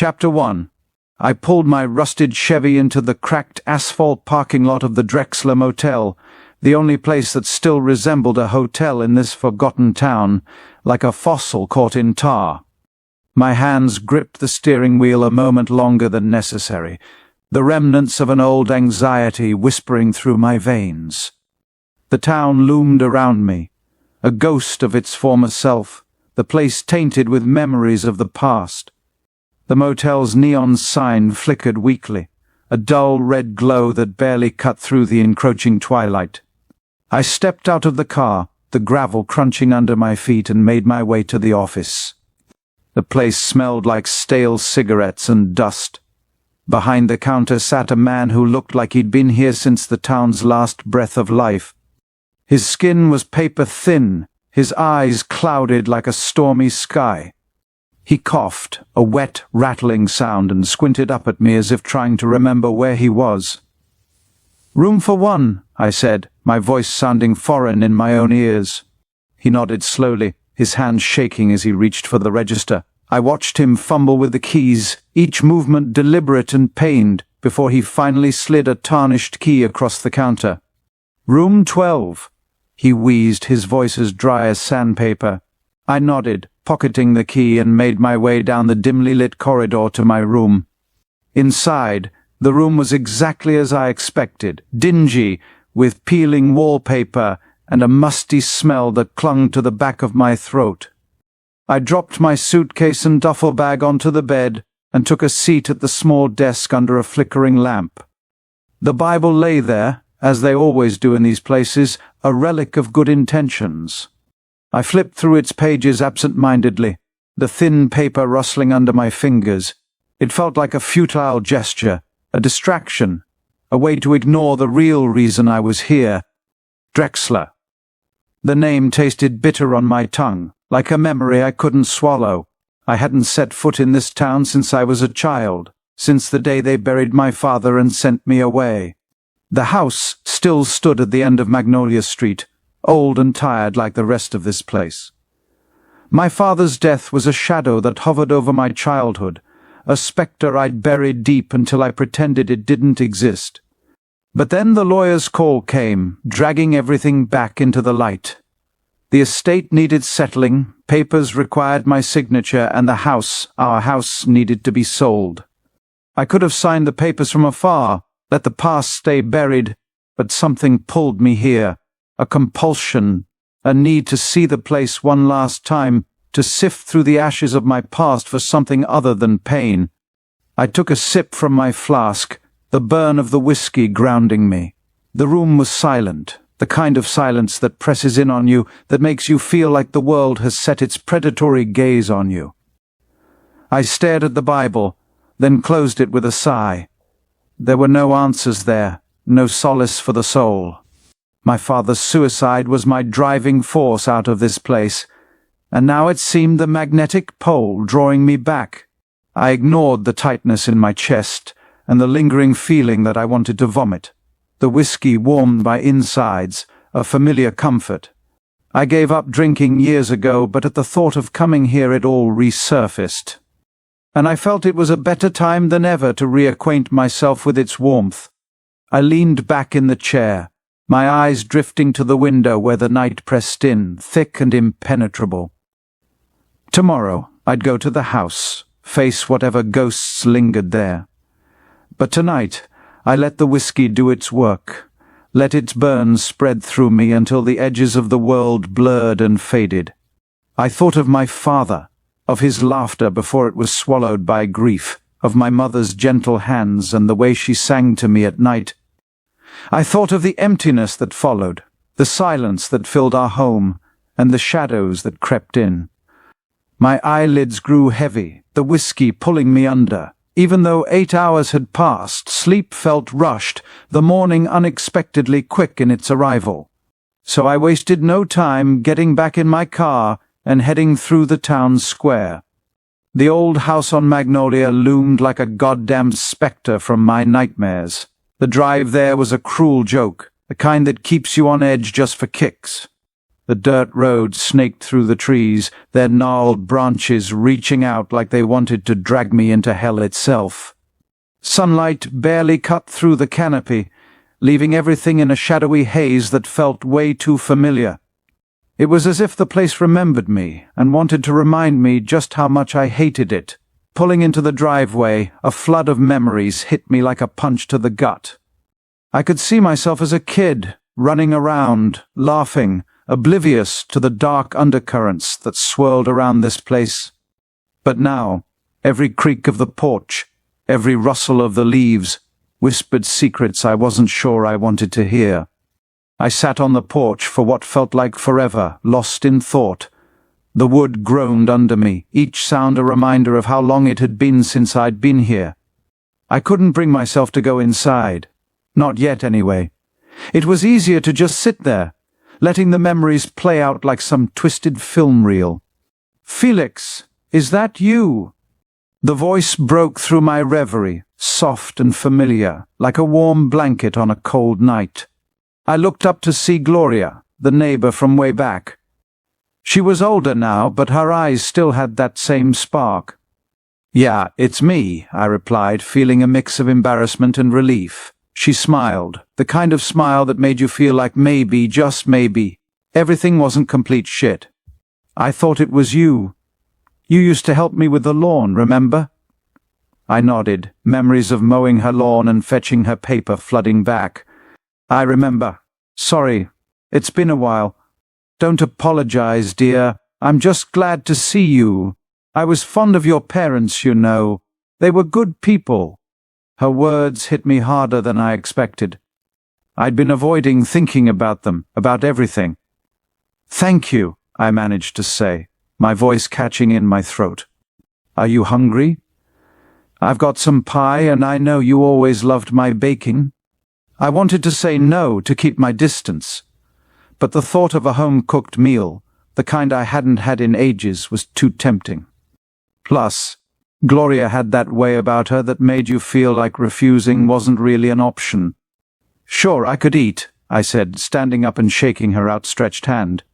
Chapter 1. I pulled my rusted Chevy into the cracked asphalt parking lot of the Drexler Motel, the only place that still resembled a hotel in this forgotten town, like a fossil caught in tar. My hands gripped the steering wheel a moment longer than necessary, the remnants of an old anxiety whispering through my veins. The town loomed around me, a ghost of its former self, the place tainted with memories of the past. The motel's neon sign flickered weakly, a dull red glow that barely cut through the encroaching twilight. I stepped out of the car, the gravel crunching under my feet, and made my way to the office. The place smelled like stale cigarettes and dust. Behind the counter sat a man who looked like he'd been here since the town's last breath of life. His skin was paper thin, his eyes clouded like a stormy sky. He coughed, a wet, rattling sound, and squinted up at me as if trying to remember where he was. "Room for one," I said, my voice sounding foreign in my own ears. He nodded slowly, his hand shaking as he reached for the register. I watched him fumble with the keys, each movement deliberate and pained, before he finally slid a tarnished key across the counter. "Room 12. He wheezed, his voice as dry as sandpaper. I nodded, pocketing the key, and made my way down the dimly lit corridor to my room. Inside, the room was exactly as I expected, dingy, with peeling wallpaper and a musty smell that clung to the back of my throat. I dropped my suitcase and duffel bag onto the bed and took a seat at the small desk under a flickering lamp. The Bible lay there, as they always do in these places, a relic of good intentions. I flipped through its pages absent-mindedly, the thin paper rustling under my fingers. It felt like a futile gesture, a distraction, a way to ignore the real reason I was here. Drexler. The name tasted bitter on my tongue, like a memory I couldn't swallow. I hadn't set foot in this town since I was a child, since the day they buried my father and sent me away. The house still stood at the end of Magnolia Street, old and tired like the rest of this place. My father's death was a shadow that hovered over my childhood, a spectre I'd buried deep until I pretended it didn't exist. But then the lawyer's call came, dragging everything back into the light. The estate needed settling, papers required my signature, and the house, our house, needed to be sold. I could have signed the papers from afar, let the past stay buried, but something pulled me here, a compulsion, a need to see the place one last time, to sift through the ashes of my past for something other than pain. I took a sip from my flask, the burn of the whiskey grounding me. The room was silent, the kind of silence that presses in on you, that makes you feel like the world has set its predatory gaze on you. I stared at the Bible, then closed it with a sigh. There were no answers there, no solace for the soul. My father's suicide was my driving force out of this place, and now it seemed the magnetic pole drawing me back. I ignored the tightness in my chest and the lingering feeling that I wanted to vomit. The whiskey warmed my insides, a familiar comfort. I gave up drinking years ago, but at the thought of coming here it all resurfaced. And I felt it was a better time than ever to reacquaint myself with its warmth. I leaned back in the chair, my eyes drifting to the window where the night pressed in, thick and impenetrable. Tomorrow I'd go to the house, face whatever ghosts lingered there. But tonight I let the whiskey do its work, let its burn spread through me until the edges of the world blurred and faded. I thought of my father, of his laughter before it was swallowed by grief, of my mother's gentle hands and the way she sang to me at night. I thought of the emptiness that followed, the silence that filled our home, and the shadows that crept in. My eyelids grew heavy, the whiskey pulling me under. Even though 8 hours had passed, sleep felt rushed, the morning unexpectedly quick in its arrival. So I wasted no time getting back in my car and heading through the town square. The old house on Magnolia loomed like a goddamn spectre from my nightmares. The drive there was a cruel joke, the kind that keeps you on edge just for kicks. The dirt road snaked through the trees, their gnarled branches reaching out like they wanted to drag me into hell itself. Sunlight barely cut through the canopy, leaving everything in a shadowy haze that felt way too familiar. It was as if the place remembered me and wanted to remind me just how much I hated it. Pulling into the driveway, a flood of memories hit me like a punch to the gut. I could see myself as a kid, running around, laughing, oblivious to the dark undercurrents that swirled around this place. But now, every creak of the porch, every rustle of the leaves, whispered secrets I wasn't sure I wanted to hear. I sat on the porch for what felt like forever, lost in thought. The wood groaned under me, each sound a reminder of how long it had been since I'd been here. I couldn't bring myself to go inside. Not yet, anyway. It was easier to just sit there, letting the memories play out like some twisted film reel. "Felix, is that you?" The voice broke through my reverie, soft and familiar, like a warm blanket on a cold night. I looked up to see Gloria, the neighbor from way back. She was older now, but her eyes still had that same spark. "Yeah, it's me," I replied, feeling a mix of embarrassment and relief. She smiled, the kind of smile that made you feel like maybe, just maybe, everything wasn't complete shit. "I thought it was you. You used to help me with the lawn, remember?" I nodded, memories of mowing her lawn and fetching her paper flooding back. "I remember. Sorry, it's been a while. Don't apologize, dear. I'm just glad to see you. I was fond of your parents, you know. They were good people." Her words hit me harder than I expected. I'd been avoiding thinking about them, about everything. "Thank you," I managed to say, my voice catching in my throat. "Are you hungry? I've got some pie, and I know you always loved my baking." I wanted to say no to keep my distance, but the thought of a home-cooked meal, the kind I hadn't had in ages, was too tempting. Plus, Gloria had that way about her that made you feel like refusing wasn't really an option. "Sure, I could eat," I said, standing up and shaking her outstretched hand.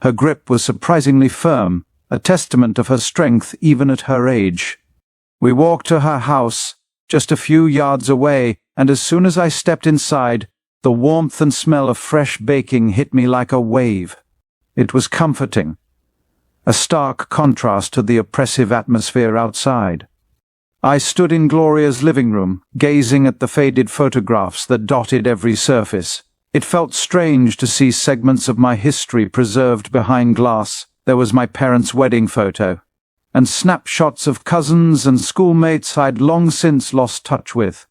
Her grip was surprisingly firm, a testament of her strength even at her age. We walked to her house, just a few yards away, and as soon as I stepped inside, the warmth and smell of fresh baking hit me like a wave. It was comforting, a stark contrast to the oppressive atmosphere outside. I stood in Gloria's living room, gazing at the faded photographs that dotted every surface. It felt strange to see segments of my history preserved behind glass. There was my parents' wedding photo, and snapshots of cousins and schoolmates I'd long since lost touch with.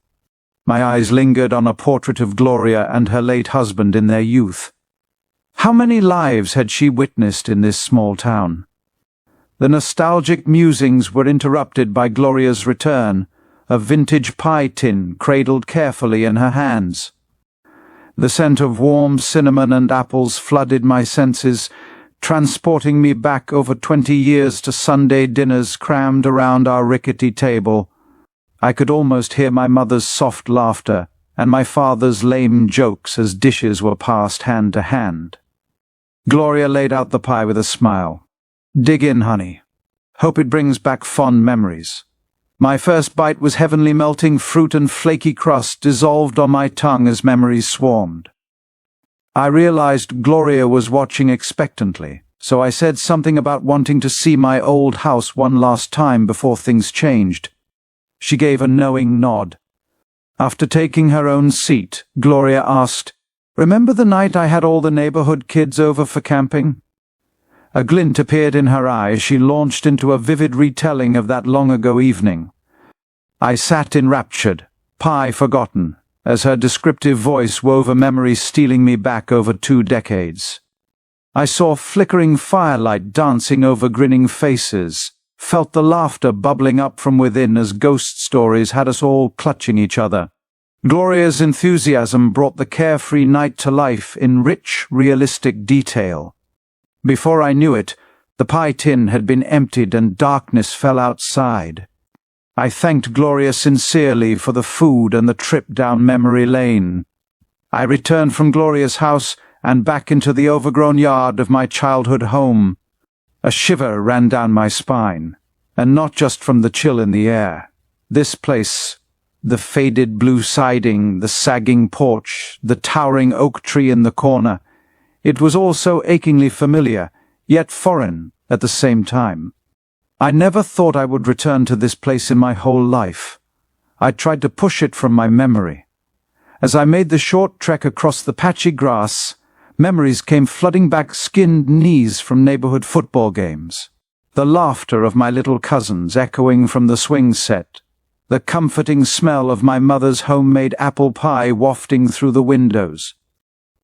My eyes lingered on a portrait of Gloria and her late husband in their youth. How many lives had she witnessed in this small town? The nostalgic musings were interrupted by Gloria's return, a vintage pie tin cradled carefully in her hands. The scent of warm cinnamon and apples flooded my senses, transporting me back over 20 years to Sunday dinners crammed around our rickety table. I could almost hear my mother's soft laughter and my father's lame jokes as dishes were passed hand to hand. Gloria laid out the pie with a smile. "Dig in, honey. Hope it brings back fond memories." My first bite was heavenly melting fruit and flaky crust dissolved on my tongue as memories swarmed. I realized Gloria was watching expectantly, so I said something about wanting to see my old house one last time before things changed. She gave a knowing nod. After taking her own seat, Gloria asked, "Remember the night I had all the neighborhood kids over for camping?" A glint appeared in her eye as she launched into a vivid retelling of that long-ago evening. I sat enraptured, pie forgotten, as her descriptive voice wove a memory stealing me back over 2 decades. I saw flickering firelight dancing over grinning faces, felt the laughter bubbling up from within as ghost stories had us all clutching each other. Gloria's enthusiasm brought the carefree night to life in rich, realistic detail. Before I knew it, the pie tin had been emptied and darkness fell outside. I thanked Gloria sincerely for the food and the trip down memory lane. I returned from Gloria's house and back into the overgrown yard of my childhood home. A shiver ran down my spine, and not just from the chill in the air. This place, the faded blue siding, the sagging porch, the towering oak tree in the corner, it was all so achingly familiar, yet foreign at the same time. I never thought I would return to this place in my whole life. I tried to push it from my memory. As I made the short trek across the patchy grass, memories came flooding back skinned knees from neighborhood football games. The laughter of my little cousins echoing from the swing set. The comforting smell of my mother's homemade apple pie wafting through the windows.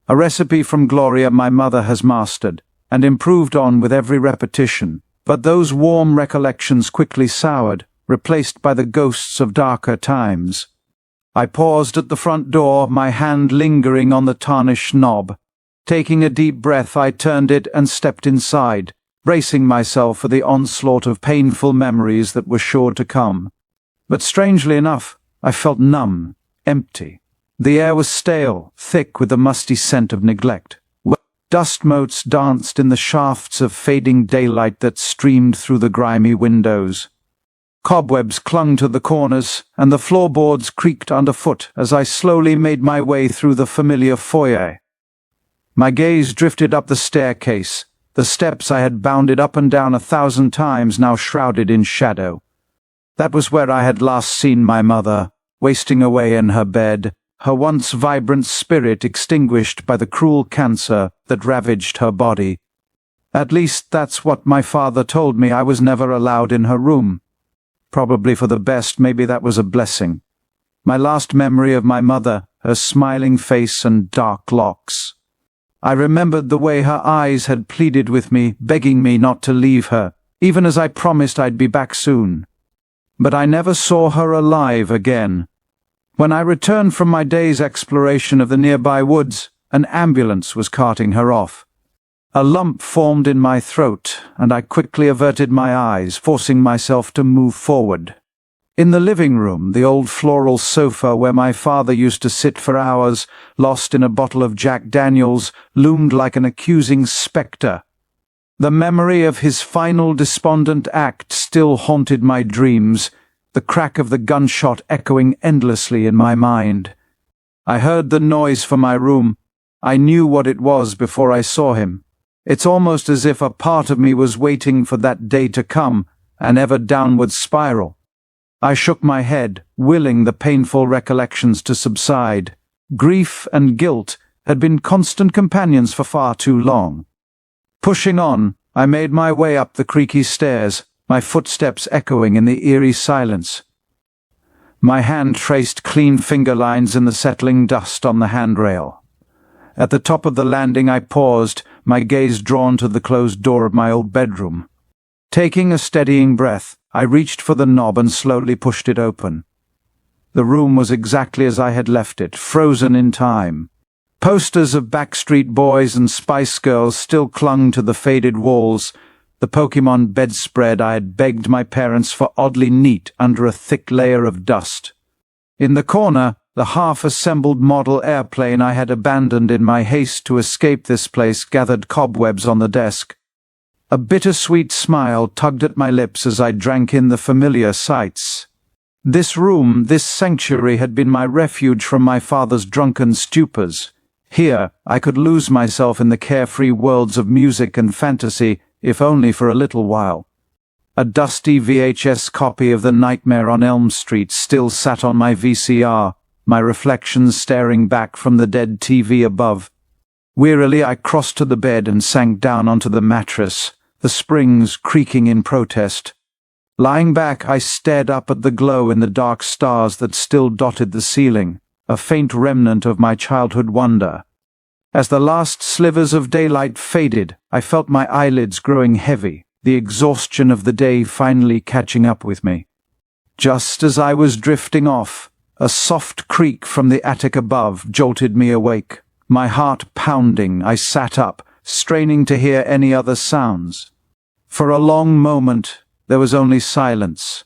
A recipe from Gloria my mother has mastered, and improved on with every repetition, but those warm recollections quickly soured, replaced by the ghosts of darker times. I paused at the front door, my hand lingering on the tarnished knob. Taking a deep breath, I turned it and stepped inside, bracing myself for the onslaught of painful memories that were sure to come. But strangely enough, I felt numb, empty. The air was stale, thick with the musty scent of neglect. Dust motes danced in the shafts of fading daylight that streamed through the grimy windows. Cobwebs clung to the corners, and the floorboards creaked underfoot as I slowly made my way through the familiar foyer. My gaze drifted up the staircase, the steps I had bounded up and down 1,000 times now shrouded in shadow. That was where I had last seen my mother, wasting away in her bed, her once vibrant spirit extinguished by the cruel cancer that ravaged her body. At least that's what my father told me. I was never allowed in her room. Probably for the best, maybe that was a blessing. My last memory of my mother, her smiling face and dark locks. I remembered the way her eyes had pleaded with me, begging me not to leave her, even as I promised I'd be back soon. But I never saw her alive again. When I returned from my day's exploration of the nearby woods, an ambulance was carting her off. A lump formed in my throat, and I quickly averted my eyes, forcing myself to move forward. In the living room, the old floral sofa where my father used to sit for hours, lost in a bottle of Jack Daniels, loomed like an accusing spectre. The memory of his final despondent act still haunted my dreams, the crack of the gunshot echoing endlessly in my mind. I heard the noise from my room. I knew what it was before I saw him. It's almost as if a part of me was waiting for that day to come, an ever downward spiral. I shook my head, willing the painful recollections to subside. Grief and guilt had been constant companions for far too long. Pushing on, I made my way up the creaky stairs, my footsteps echoing in the eerie silence. My hand traced clean finger lines in the settling dust on the handrail. At the top of the landing I paused, my gaze drawn to the closed door of my old bedroom. Taking a steadying breath, I reached for the knob and slowly pushed it open. The room was exactly as I had left it, frozen in time. Posters of Backstreet Boys and Spice Girls still clung to the faded walls, the Pokemon bedspread I had begged my parents for oddly neat under a thick layer of dust. In the corner, the half-assembled model airplane I had abandoned in my haste to escape this place gathered cobwebs on the desk. A bittersweet smile tugged at my lips as I drank in the familiar sights. This room, this sanctuary had been my refuge from my father's drunken stupors. Here, I could lose myself in the carefree worlds of music and fantasy, if only for a little while. A dusty VHS copy of The Nightmare on Elm Street still sat on my VCR, my reflection staring back from the dead TV above. Wearily I crossed to the bed and sank down onto the mattress, the springs creaking in protest. Lying back, I stared up at the glow in the dark stars that still dotted the ceiling, a faint remnant of my childhood wonder. As the last slivers of daylight faded, I felt my eyelids growing heavy, the exhaustion of the day finally catching up with me. Just as I was drifting off, a soft creak from the attic above jolted me awake. My heart pounding, I sat up, straining to hear any other sounds. For a long moment, there was only silence.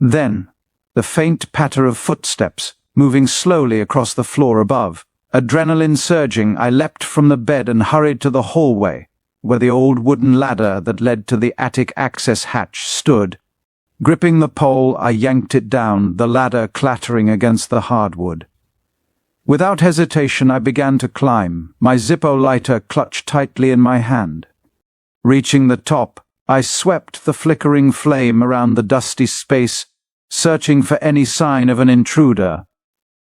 Then, the faint patter of footsteps, moving slowly across the floor above, Adrenaline surging, I leapt from the bed and hurried to the hallway, where the old wooden ladder that led to the attic access hatch stood. Gripping the pole, I yanked it down, the ladder clattering against the hardwood. Without hesitation, I began to climb, my Zippo lighter clutched tightly in my hand. Reaching the top, I swept the flickering flame around the dusty space, searching for any sign of an intruder.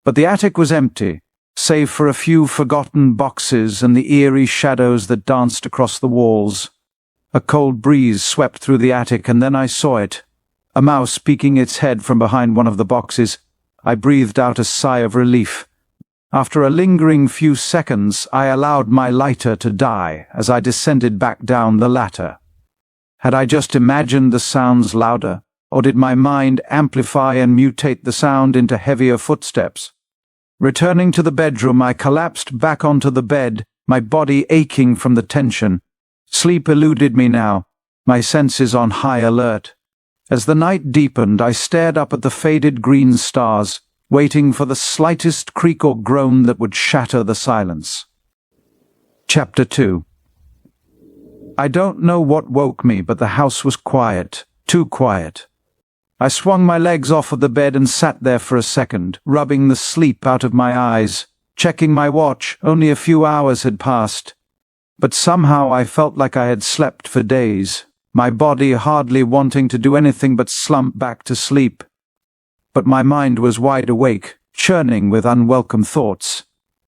But the attic was empty, save for a few forgotten boxes and the eerie shadows that danced across the walls. A cold breeze swept through the attic, and then I saw it. A mouse peeking its head from behind one of the boxes. I breathed out a sigh of relief. After a lingering few seconds, I allowed my lighter to die as I descended back down the ladder. Had I just imagined the sounds louder, or did my mind amplify and mutate the sound into heavier footsteps? Returning to the bedroom, I collapsed back onto the bed, my body aching from the tension. Sleep eluded me now, my senses on high alert. As the night deepened, I stared up at the faded green stars, waiting for the slightest creak or groan that would shatter the silence. Chapter 2. I don't know what woke me, but the house was quiet, too quiet. I swung my legs off of the bed and sat there for a second, rubbing the sleep out of my eyes. Checking my watch, only a few hours had passed. But somehow I felt like I had slept for days, my body hardly wanting to do anything but slump back to sleep. But my mind was wide awake, churning with unwelcome thoughts.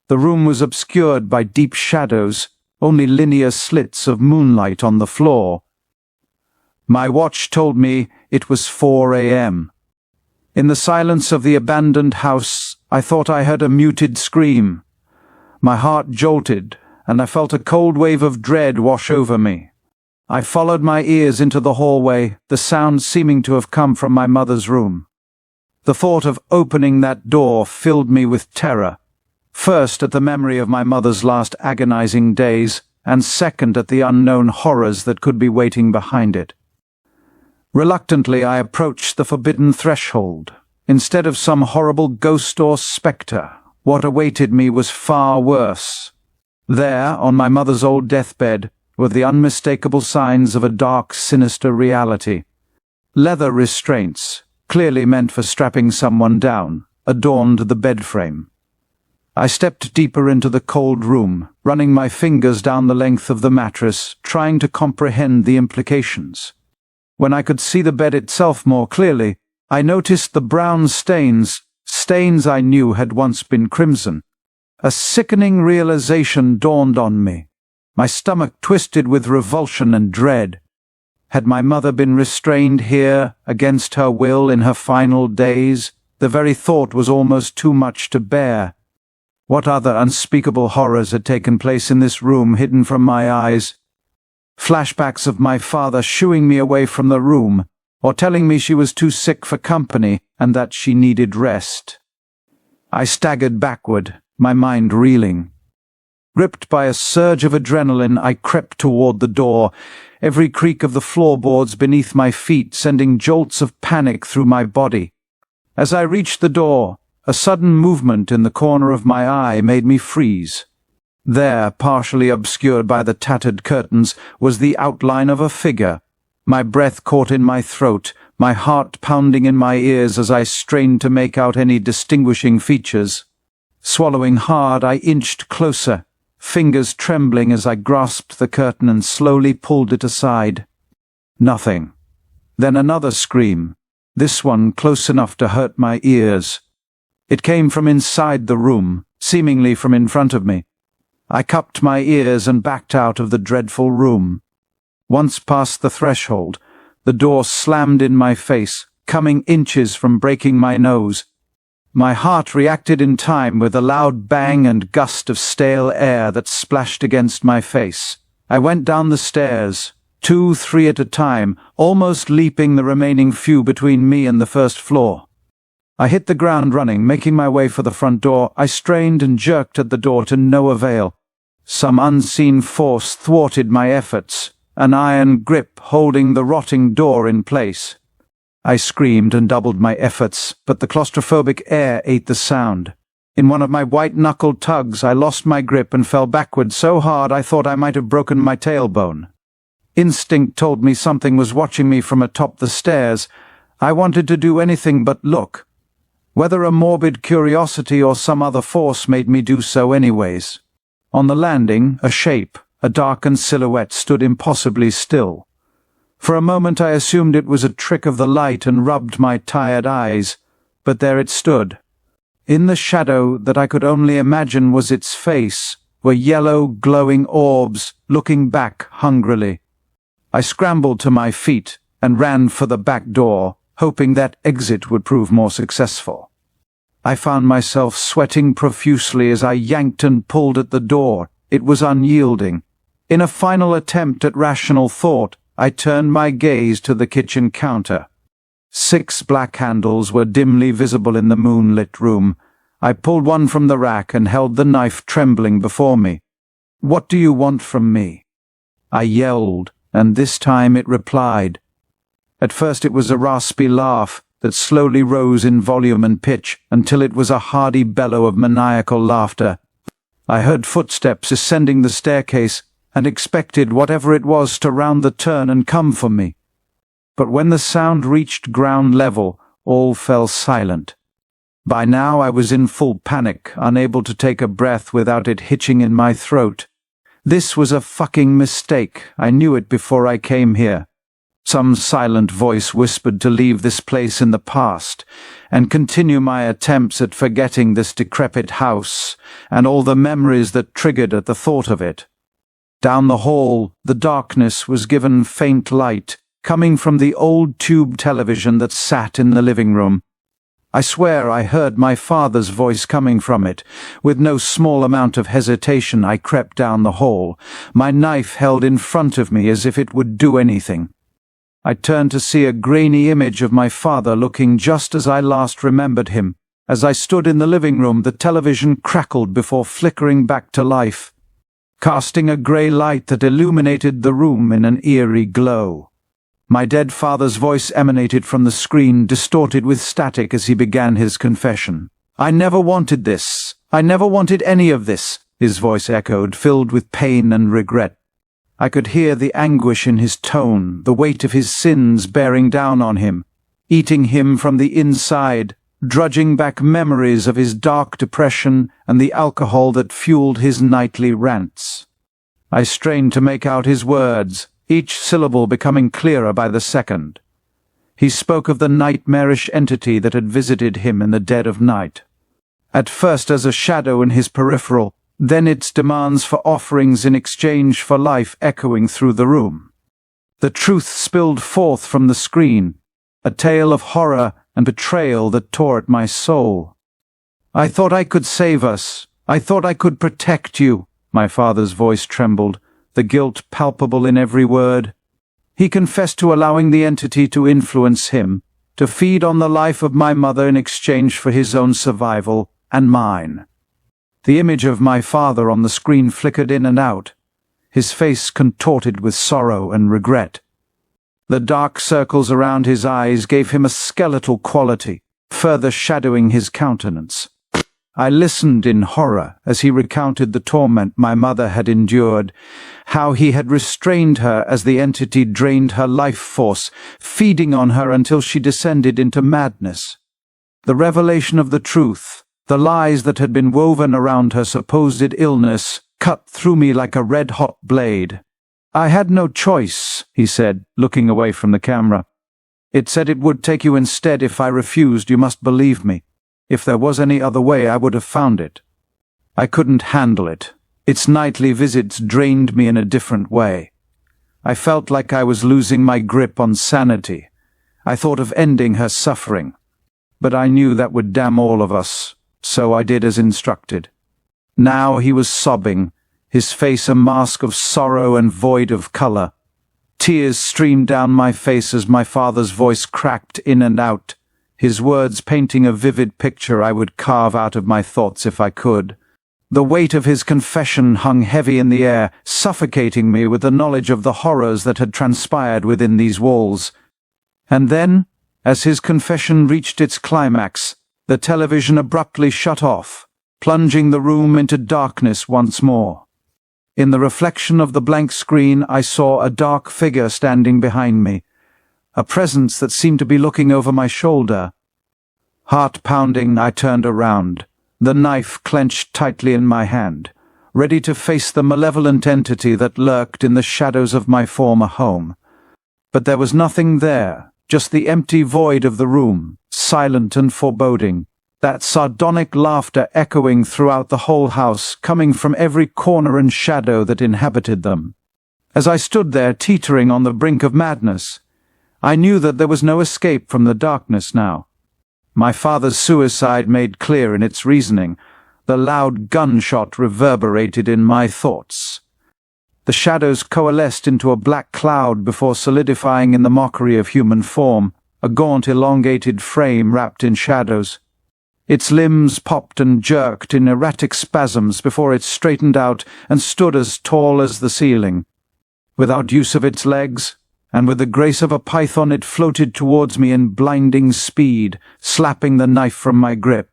The room was obscured by deep shadows, only linear slits of moonlight on the floor. My watch told me it was 4 a.m. In the silence of the abandoned house, I thought I heard a muted scream. My heart jolted, and I felt a cold wave of dread wash over me. I followed my ears into the hallway, the sound seeming to have come from my mother's room. The thought of opening that door filled me with terror, first at the memory of my mother's last agonizing days, and second at the unknown horrors that could be waiting behind it. Reluctantly, I approached the forbidden threshold. Instead of some horrible ghost or spectre, what awaited me was far worse. There, on my mother's old deathbed, were the unmistakable signs of a dark, sinister reality. Leather restraints, clearly meant for strapping someone down, adorned the bed frame. I stepped deeper into the cold room, running my fingers down the length of the mattress, trying to comprehend the implications. When I could see the bed itself more clearly, I noticed the brown stains I knew had once been crimson. A sickening realization dawned on me. My stomach twisted with revulsion and dread. Had my mother been restrained here, against her will, in her final days? The very thought was almost too much to bear. What other unspeakable horrors had taken place in this room, hidden from my eyes? Flashbacks of my father shooing me away from the room, or telling me she was too sick for company and that she needed rest. I staggered backward, my mind reeling. Gripped by a surge of adrenaline, I crept toward the door, every creak of the floorboards beneath my feet sending jolts of panic through my body. As I reached the door, a sudden movement in the corner of my eye made me freeze. There, partially obscured by the tattered curtains, was the outline of a figure. My breath caught in my throat, my heart pounding in my ears as I strained to make out any distinguishing features. Swallowing hard, I inched closer, fingers trembling as I grasped the curtain and slowly pulled it aside. Nothing. Then another scream, this one close enough to hurt my ears. It came from inside the room, seemingly from in front of me. I cupped my ears and backed out of the dreadful room. Once past the threshold, the door slammed in my face, coming inches from breaking my nose. My heart reacted in time with a loud bang and gust of stale air that splashed against my face. I went down the stairs, 2, 3 at a time, almost leaping the remaining few between me and the first floor. I hit the ground running, making my way for the front door. I strained and jerked at the door to no avail. Some unseen force thwarted my efforts, an iron grip holding the rotting door in place. I screamed and doubled my efforts, but the claustrophobic air ate the sound. In one of my white-knuckled tugs, I lost my grip and fell backward so hard I thought I might have broken my tailbone. Instinct told me something was watching me from atop the stairs. I wanted to do anything but look. Whether a morbid curiosity or some other force made me do so anyways. On the landing, a shape, a darkened silhouette, stood impossibly still. For a moment I assumed it was a trick of the light and rubbed my tired eyes, but there it stood. In the shadow that I could only imagine was its face were yellow, glowing orbs looking back hungrily. I scrambled to my feet and ran for the back door, hoping that exit would prove more successful. I found myself sweating profusely as I yanked and pulled at the door. It was unyielding. In a final attempt at rational thought, I turned my gaze to the kitchen counter. 6 black handles were dimly visible in the moonlit room. I pulled one from the rack and held the knife trembling before me. "What do you want from me?" I yelled, and this time it replied. At first it was a raspy laugh that slowly rose in volume and pitch until it was a hearty bellow of maniacal laughter. I heard footsteps ascending the staircase and expected whatever it was to round the turn and come for me. But when the sound reached ground level, all fell silent. By now I was in full panic, unable to take a breath without it hitching in my throat. This was a fucking mistake. I knew it before I came here. Some silent voice whispered to leave this place in the past and continue my attempts at forgetting this decrepit house and all the memories that triggered at the thought of it. Down the hall, the darkness was given faint light, coming from the old tube television that sat in the living room. I swear I heard my father's voice coming from it. With no small amount of hesitation, I crept down the hall, my knife held in front of me as if it would do anything. I turned to see a grainy image of my father looking just as I last remembered him. As I stood in the living room, the television crackled before flickering back to life, casting a grey light that illuminated the room in an eerie glow. My dead father's voice emanated from the screen, distorted with static as he began his confession. "I never wanted this. I never wanted any of this," his voice echoed, filled with pain and regret. I could hear the anguish in his tone, the weight of his sins bearing down on him, eating him from the inside, drudging back memories of his dark depression and the alcohol that fueled his nightly rants. I strained to make out his words, each syllable becoming clearer by the second. He spoke of the nightmarish entity that had visited him in the dead of night. At first as a shadow in his peripheral, then its demands for offerings in exchange for life echoing through the room. The truth spilled forth from the screen, a tale of horror and betrayal that tore at my soul. "I thought I could save us. I thought I could protect you." My father's voice trembled, the guilt palpable in every word. He confessed to allowing the entity to influence him, to feed on the life of my mother in exchange for his own survival and mine. The image of my father on the screen flickered in and out, his face contorted with sorrow and regret. The dark circles around his eyes gave him a skeletal quality, further shadowing his countenance. I listened in horror as he recounted the torment my mother had endured, how he had restrained her as the entity drained her life force, feeding on her until she descended into madness. The revelation of the truth, the lies that had been woven around her supposed illness, cut through me like a red-hot blade. "I had no choice," he said, looking away from the camera. "It said it would take you instead. If I refused, you must believe me. If there was any other way, I would have found it. I couldn't handle it. Its nightly visits drained me in a different way. I felt like I was losing my grip on sanity. I thought of ending her suffering. But I knew that would damn all of us, so I did as instructed." Now he was sobbing, his face a mask of sorrow and void of color. Tears streamed down my face as my father's voice cracked in and out, his words painting a vivid picture I would carve out of my thoughts if I could. The weight of his confession hung heavy in the air, suffocating me with the knowledge of the horrors that had transpired within these walls. And then, as his confession reached its climax, the television abruptly shut off, plunging the room into darkness once more. In the reflection of the blank screen, I saw a dark figure standing behind me, a presence that seemed to be looking over my shoulder. Heart pounding, I turned around, the knife clenched tightly in my hand, ready to face the malevolent entity that lurked in the shadows of my former home. But there was nothing there, just the empty void of the room, silent and foreboding, that sardonic laughter echoing throughout the whole house, coming from every corner and shadow that inhabited them. As I stood there teetering on the brink of madness, I knew that there was no escape from the darkness now. My father's suicide made clear in its reasoning. The loud gunshot reverberated in my thoughts. The shadows coalesced into a black cloud before solidifying in the mockery of human form, a gaunt, elongated frame wrapped in shadows. Its limbs popped and jerked in erratic spasms before it straightened out and stood as tall as the ceiling. Without use of its legs, and with the grace of a python, it floated towards me in blinding speed, slapping the knife from my grip.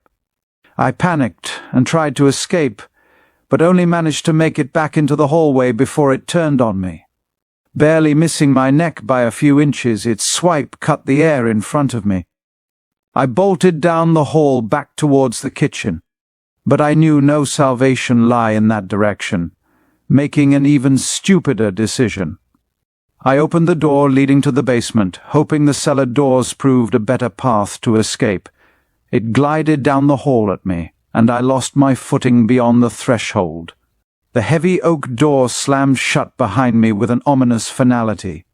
I panicked and tried to escape, but only managed to make it back into the hallway before it turned on me. Barely missing my neck by a few inches, its swipe cut the air in front of me. I bolted down the hall back towards the kitchen, but I knew no salvation lay in that direction, making an even stupider decision. I opened the door leading to the basement, hoping the cellar doors proved a better path to escape. It glided down the hall at me, and I lost my footing beyond the threshold. The heavy oak door slammed shut behind me with an ominous finality.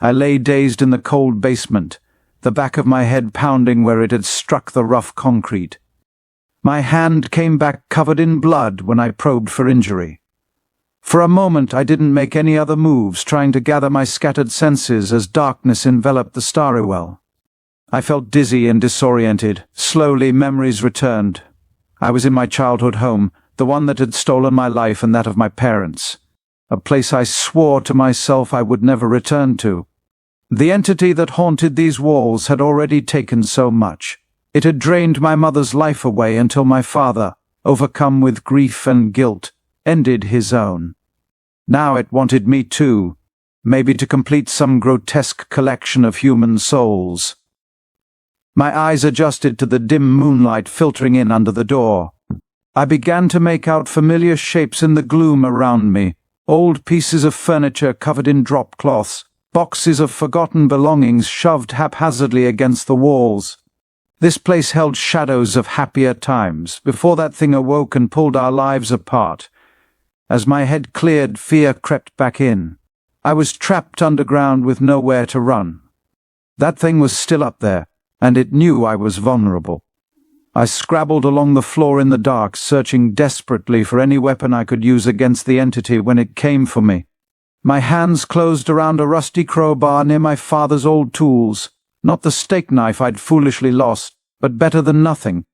I lay dazed in the cold basement, the back of my head pounding where it had struck the rough concrete. My hand came back covered in blood when I probed for injury. For a moment I didn't make any other moves, trying to gather my scattered senses as darkness enveloped the starry well. I felt dizzy and disoriented. Slowly memories returned. I was in my childhood home, the one that had stolen my life and that of my parents. A place I swore to myself I would never return to. The entity that haunted these walls had already taken so much. It had drained my mother's life away until my father, overcome with grief and guilt, ended his own. Now it wanted me too, maybe to complete some grotesque collection of human souls. My eyes adjusted to the dim moonlight filtering in under the door. I began to make out familiar shapes in the gloom around me, old pieces of furniture covered in drop cloths, boxes of forgotten belongings shoved haphazardly against the walls. This place held shadows of happier times, before that thing awoke and pulled our lives apart. As my head cleared, fear crept back in. I was trapped underground with nowhere to run. That thing was still up there, and it knew I was vulnerable. I scrabbled along the floor in the dark, searching desperately for any weapon I could use against the entity when it came for me. My hands closed around a rusty crowbar near my father's old tools, not the steak knife I'd foolishly lost, but better than nothing.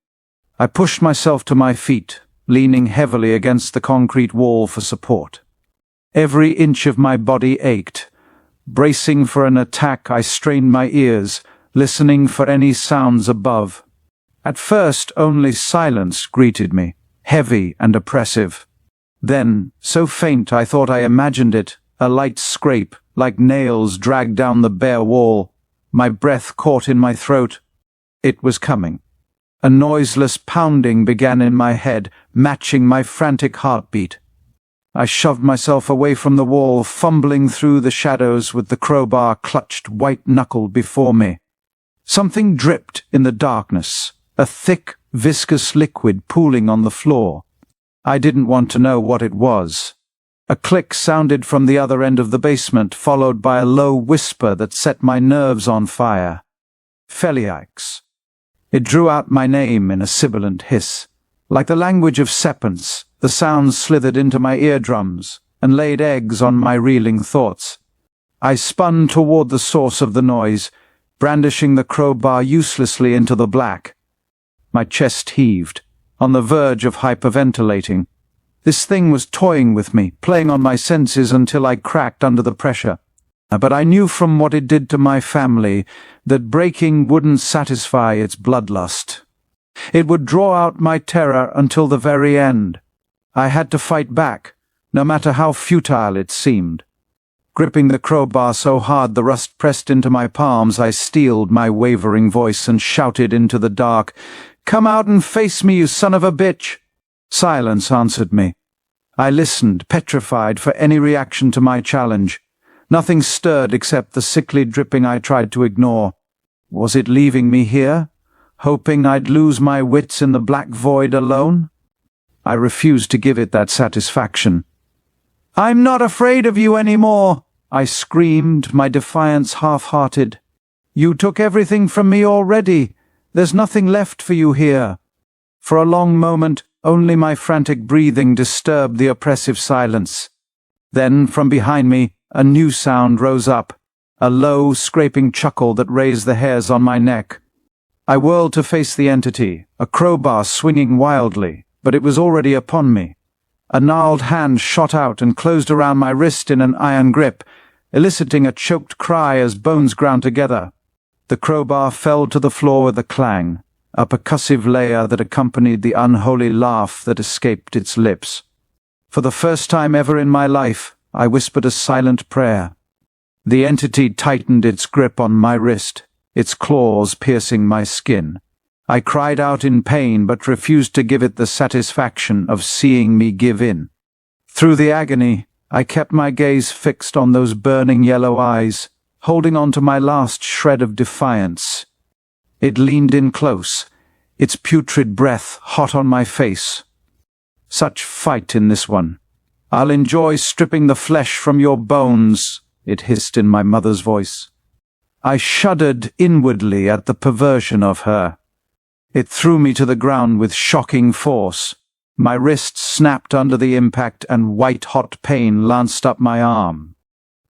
I pushed myself to my feet, leaning heavily against the concrete wall for support. Every inch of my body ached. Bracing for an attack, I strained my ears, listening for any sounds above. At first, only silence greeted me, heavy and oppressive. Then, so faint I thought I imagined it, a light scrape, like nails dragged down the bare wall. My breath caught in my throat. It was coming. A noiseless pounding began in my head, matching my frantic heartbeat. I shoved myself away from the wall, fumbling through the shadows with the crowbar clutched white-knuckled before me. Something dripped in the darkness, a thick, viscous liquid pooling on the floor. I didn't want to know what it was. A click sounded from the other end of the basement, followed by a low whisper that set my nerves on fire. Feliax. It drew out my name in a sibilant hiss. Like the language of serpents, the sounds slithered into my eardrums and laid eggs on my reeling thoughts. I spun toward the source of the noise, brandishing the crowbar uselessly into the black. My chest heaved, on the verge of hyperventilating. This thing was toying with me, playing on my senses until I cracked under the pressure. But I knew from what it did to my family that breaking wouldn't satisfy its bloodlust. It would draw out my terror until the very end. I had to fight back, no matter how futile it seemed. Gripping the crowbar so hard the rust pressed into my palms, I steeled my wavering voice and shouted into the dark, "Come out and face me, you son of a bitch!" Silence answered me. I listened, petrified for any reaction to my challenge. Nothing stirred except the sickly dripping I tried to ignore. Was it leaving me here, hoping I'd lose my wits in the black void alone? I refused to give it that satisfaction. "I'm not afraid of you anymore," I screamed, my defiance half-hearted. "You took everything from me already. There's nothing left for you here." For a long moment, only my frantic breathing disturbed the oppressive silence. Then, from behind me, a new sound rose up, a low, scraping chuckle that raised the hairs on my neck. I whirled to face the entity, a crowbar swinging wildly, but it was already upon me. A gnarled hand shot out and closed around my wrist in an iron grip, eliciting a choked cry as bones ground together. The crowbar fell to the floor with a clang, a percussive layer that accompanied the unholy laugh that escaped its lips. For the first time ever in my life, I whispered a silent prayer. The entity tightened its grip on my wrist, its claws piercing my skin. I cried out in pain but refused to give it the satisfaction of seeing me give in. Through the agony, I kept my gaze fixed on those burning yellow eyes, holding on to my last shred of defiance. It leaned in close, its putrid breath hot on my face. "Such fight in this one. I'll enjoy stripping the flesh from your bones," it hissed in my mother's voice. I shuddered inwardly at the perversion of her. It threw me to the ground with shocking force. My wrist snapped under the impact and white-hot pain lanced up my arm.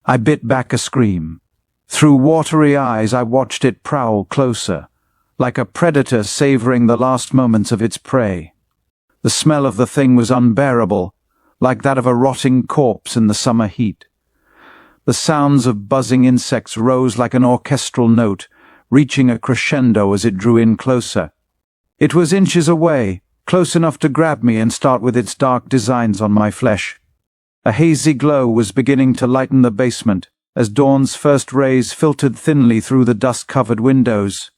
I bit back a scream. Through watery eyes I watched it prowl closer, like a predator savoring the last moments of its prey. The smell of the thing was unbearable, like that of a rotting corpse in the summer heat. The sounds of buzzing insects rose like an orchestral note, reaching a crescendo as it drew in closer. It was inches away, close enough to grab me and start with its dark designs on my flesh. A hazy glow was beginning to lighten the basement, as dawn's first rays filtered thinly through the dust-covered windows.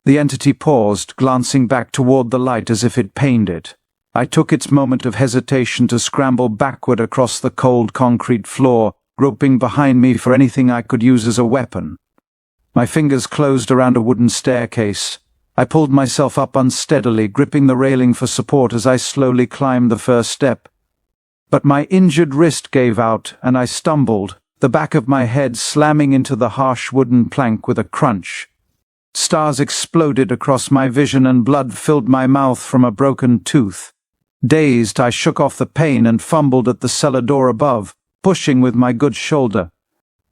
The entity paused, glancing back toward the light as if it pained it. I took its moment of hesitation to scramble backward across the cold concrete floor, groping behind me for anything I could use as a weapon. My fingers closed around a wooden staircase. I pulled myself up unsteadily, gripping the railing for support as I slowly climbed the first step. But my injured wrist gave out, and I stumbled, the back of my head slamming into the harsh wooden plank with a crunch. Stars exploded across my vision and blood filled my mouth from a broken tooth. Dazed, I shook off the pain and fumbled at the cellar door above, pushing with my good shoulder.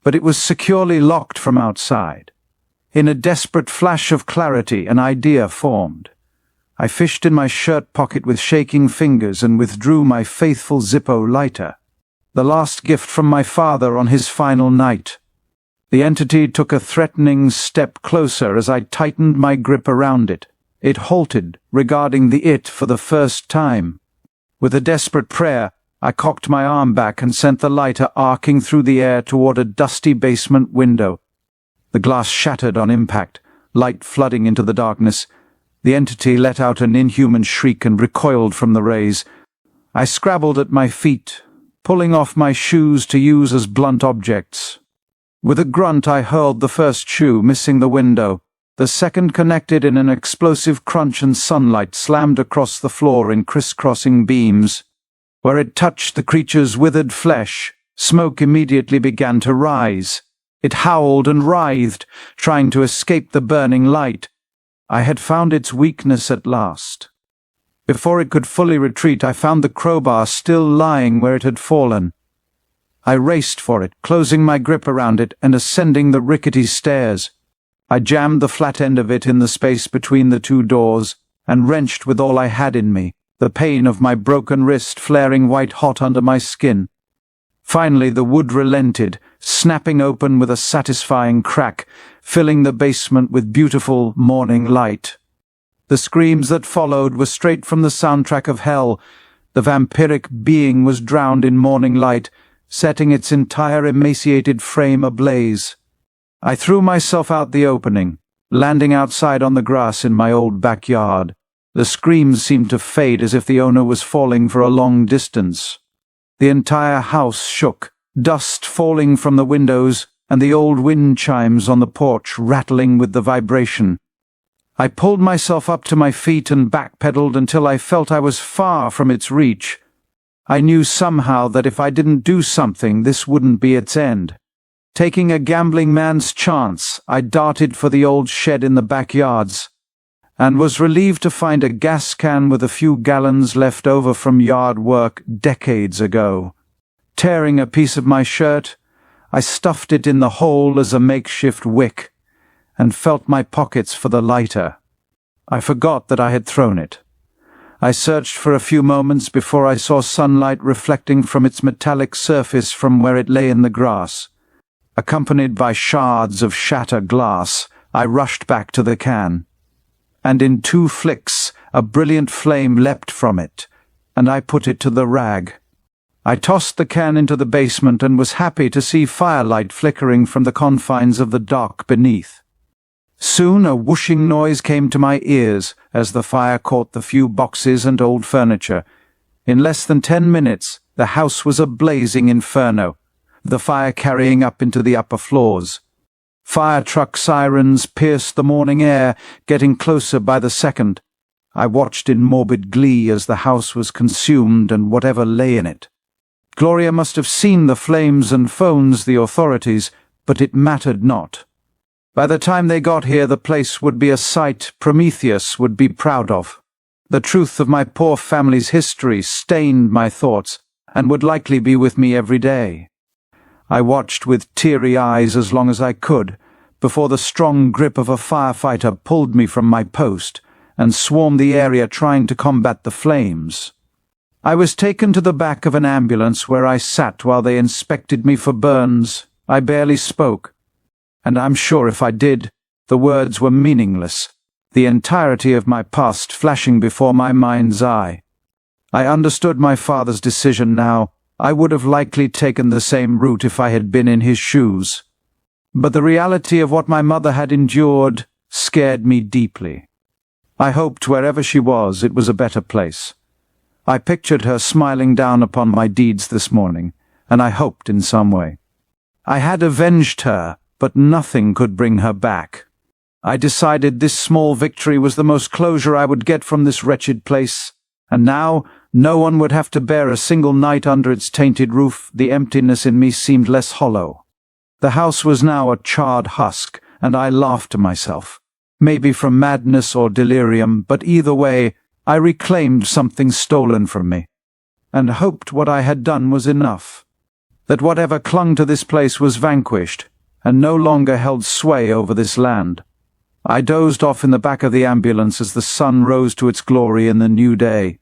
But it was securely locked from outside. In a desperate flash of clarity, an idea formed. I fished in my shirt pocket with shaking fingers and withdrew my faithful Zippo lighter, the last gift from my father on his final night. The entity took a threatening step closer as I tightened my grip around it. It halted, regarding the it for the first time. With a desperate prayer, I cocked my arm back and sent the lighter arcing through the air toward a dusty basement window. The glass shattered on impact, light flooding into the darkness. The entity let out an inhuman shriek and recoiled from the rays. I scrabbled at my feet, pulling off my shoes to use as blunt objects. With a grunt I hurled the first shoe, missing the window. The second connected in an explosive crunch, and sunlight slammed across the floor in crisscrossing beams. Where it touched the creature's withered flesh, smoke immediately began to rise. It howled and writhed, trying to escape the burning light. I had found its weakness at last. Before it could fully retreat, I found the crowbar still lying where it had fallen. I raced for it, closing my grip around it and ascending the rickety stairs. I jammed the flat end of it in the space between the two doors and wrenched with all I had in me, the pain of my broken wrist flaring white-hot under my skin. Finally the wood relented, snapping open with a satisfying crack, filling the basement with beautiful morning light. The screams that followed were straight from the soundtrack of hell. The vampiric being was drowned in morning light, setting its entire emaciated frame ablaze. I threw myself out the opening, landing outside on the grass in my old backyard. The screams seemed to fade as if the owner was falling for a long distance. The entire house shook, dust falling from the windows, and the old wind chimes on the porch rattling with the vibration. I pulled myself up to my feet and backpedaled until I felt I was far from its reach. I knew somehow that if I didn't do something, this wouldn't be its end. Taking a gambling man's chance, I darted for the old shed in the backyards, and was relieved to find a gas can with a few gallons left over from yard work decades ago. Tearing a piece of my shirt, I stuffed it in the hole as a makeshift wick, and felt my pockets for the lighter. I forgot that I had thrown it. I searched for a few moments before I saw sunlight reflecting from its metallic surface from where it lay in the grass. Accompanied by shards of shattered glass, I rushed back to the can. And in 2 flicks, a brilliant flame leapt from it, and I put it to the rag. I tossed the can into the basement and was happy to see firelight flickering from the confines of the dark beneath. Soon a whooshing noise came to my ears as the fire caught the few boxes and old furniture. In less than 10 minutes, the house was a blazing inferno, the fire carrying up into the upper floors. Fire truck sirens pierced the morning air, getting closer by the second. I watched in morbid glee as the house was consumed and whatever lay in it. Gloria must have seen the flames and phoned the authorities, but it mattered not. By the time they got here, the place would be a sight Prometheus would be proud of. The truth of my poor family's history stained my thoughts, and would likely be with me every day. I watched with teary eyes as long as I could, before the strong grip of a firefighter pulled me from my post, and swarmed the area trying to combat the flames. I was taken to the back of an ambulance where I sat while they inspected me for burns. I barely spoke. And I'm sure if I did, the words were meaningless, the entirety of my past flashing before my mind's eye. I understood my father's decision now. I would have likely taken the same route if I had been in his shoes. But the reality of what my mother had endured scared me deeply. I hoped wherever she was, it was a better place. I pictured her smiling down upon my deeds this morning, and I hoped in some way. I had avenged her, but nothing could bring her back. I decided this small victory was the most closure I would get from this wretched place, and now no one would have to bear a single night under its tainted roof. The emptiness in me seemed less hollow. The house was now a charred husk, and I laughed to myself. Maybe from madness or delirium, but either way, I reclaimed something stolen from me, and hoped what I had done was enough. That whatever clung to this place was vanquished, and no longer held sway over this land. I dozed off in the back of the ambulance as the sun rose to its glory in the new day.